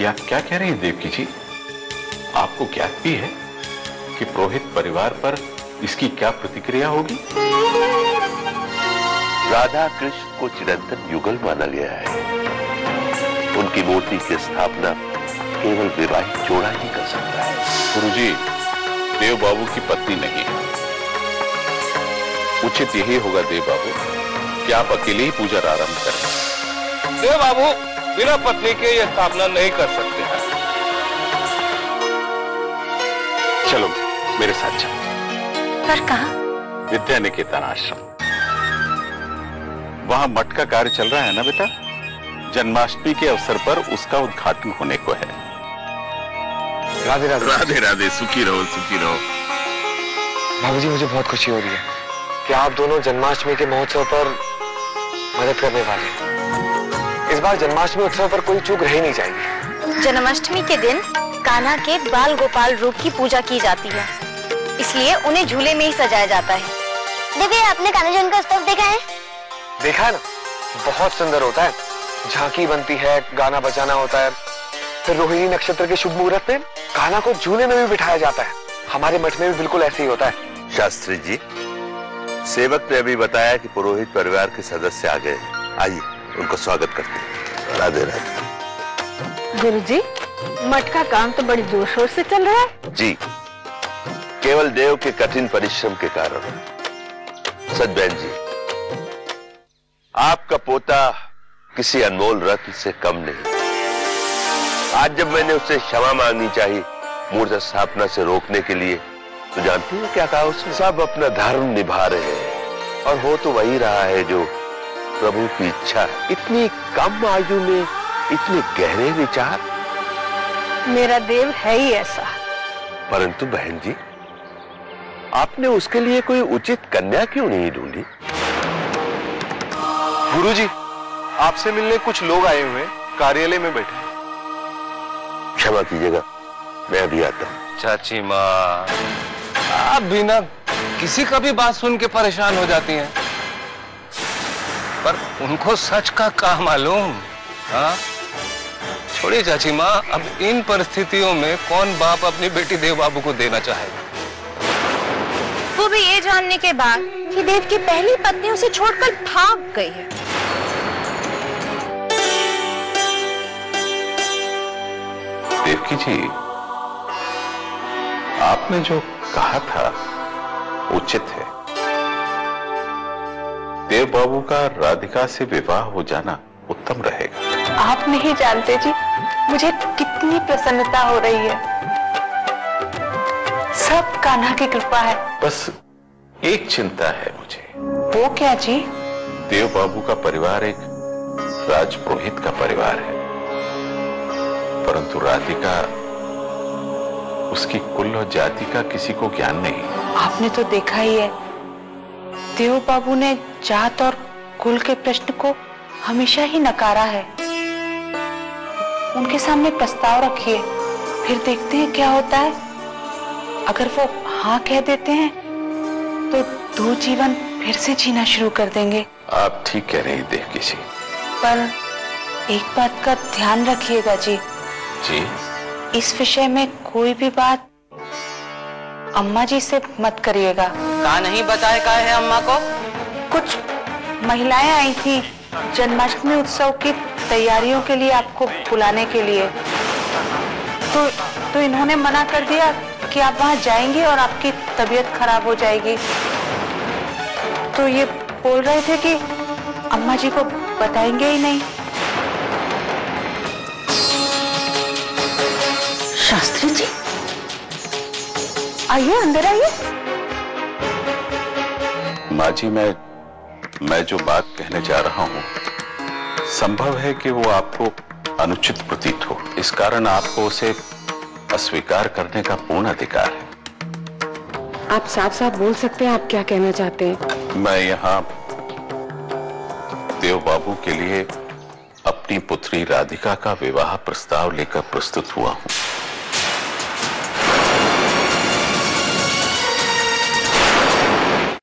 आप क्या कह रही हैं देवकी जी? आपको ज्ञात भी है कि पुरोहित परिवार पर इसकी क्या प्रतिक्रिया होगी? राधा कृष्ण को चिरंतन युगल माना गया है। उनकी मूर्ति की स्थापना केवल विवाहित जोड़ा ही कर सकता है। गुरुजी, देव बाबू की पत्नी नहीं है। उचित यही होगा देव बाबू कि आप अकेले ही पूजा आरंभ करें। देव बाबू बिना पत्नी के यह स्थापना नहीं कर सकते हैं। चलो मेरे साथ चलो। पर कहाँ? विद्या निकेतन आश्रम। वहां मठ का कार्य चल रहा है ना बेटा? जन्माष्टमी के अवसर पर उसका उद्घाटन होने को है। राधे राधे। राधे राधे, सुखी रहो सुखी रहो। बाबूजी, मुझे बहुत खुशी हो रही है कि आप दोनों जन्माष्टमी के महोत्सव पर मदद करने वाले हैं। इस बार जन्माष्टमी उत्सव पर कोई चूक रही नहीं जाएगी। जन्माष्टमी के दिन कान्हा के बाल गोपाल रूप की पूजा की जाती है, इसलिए उन्हें झूले में ही सजाया जाता है। देवी, आपने कान्हा जन्म का उत्सव देखा है? देखा है ना, बहुत सुंदर होता है। झांकी बनती है, गाना बजाना होता है, फिर रोहिणी नक्षत्र के शुभ मुहूर्त में कान्हा को झूले में भी बिठाया जाता है। हमारे मठ में भी बिल्कुल ऐसे ही होता है। शास्त्री जी, सेवक ने अभी बताया कि पुरोहित परिवार के सदस्य आ गए। आइए उनको स्वागत करते हैं। राधे राधे। गुरुजी, मठ का काम तो बड़ी जोर शोर से चल रहा है। जी, केवल देव के कठिन परिश्रम के कारण। सतबहन जी, आपका पोता किसी अनमोल रत्न से कम नहीं। आज जब मैंने उससे क्षमा मांगनी चाहिए मूर्त स्थापना से रोकने के लिए, तो जानती है क्या कहा उसने? सब अपना धर्म निभा रहे हैं और हो तो वही रहा है जो प्रभु की इच्छा है। इतनी कम आयु में इतने गहरे विचार। मेरा देव है ही ऐसा। परंतु बहन जी, आपने उसके लिए कोई उचित कन्या क्यों नहीं ढूंढी? गुरुजी, आपसे मिलने कुछ लोग आए हुए हैं, कार्यालय में बैठे हैं। क्षमा कीजिएगा, मैं अभी आता हूं। चाची माँ, आप भी ना किसी का भी बात सुन के परेशान हो जाती हैं, पर उनको सच का क्या मालूम? हाँ, छोड़िए चाची माँ, अब इन परिस्थितियों में कौन बाप अपनी बेटी देव बाबू को देना चाहेगा? वो भी ये जानने के बाद कि देव की पहली पत्नी उसे छोड़कर भाग गई है। देवकी जी, आपने जो कहा था उचित है। देव बाबू का राधिका से विवाह हो जाना उत्तम रहेगा। आप नहीं जानते जी, मुझे कितनी प्रसन्नता हो रही है। सब कान्हा की कृपा है। बस एक चिंता है मुझे। वो क्या जी? देव बाबू का परिवार एक राजपुरोहित का परिवार है, परंतु राधिका, उसकी कुल और जाति का किसी को ज्ञान नहीं। आपने तो देखा ही है, देव बाबू ने जात और कुल के प्रश्न को हमेशा ही नकारा है। उनके सामने प्रस्ताव रखिए, फिर देखते हैं क्या होता है। अगर वो हाँ कह देते हैं तो दो जीवन फिर से जीना शुरू कर देंगे। आप ठीक कह रही हैं देवकी जी। पर एक बात का ध्यान रखिएगा जी। जी? इस विषय में कोई भी बात अम्मा जी से मत करिएगा। कहा नहीं बताए का है अम्मा को? कुछ महिलाएं आई थी जन्माष्टमी उत्सव की तैयारियों के लिए आपको बुलाने के लिए, तो इन्होंने मना कर दिया कि आप वहां जाएंगी और आपकी तबीयत खराब हो जाएगी। तो ये बोल रहे थे कि अम्मा जी को बताएंगे ही नहीं। शास्त्री जी, आइए, अंदर आइए। माँ जी, मैं जो बात कहने जा रहा हूँ, संभव है कि वो आपको अनुचित प्रतीत हो। इस कारण आपको उसे अस्वीकार करने का पूर्ण अधिकार है। आप साफ साफ बोल सकते हैं, आप क्या कहना चाहते हैं? मैं यहाँ देव बाबू के लिए अपनी पुत्री राधिका का विवाह प्रस्ताव लेकर प्रस्तुत हुआ हूँ।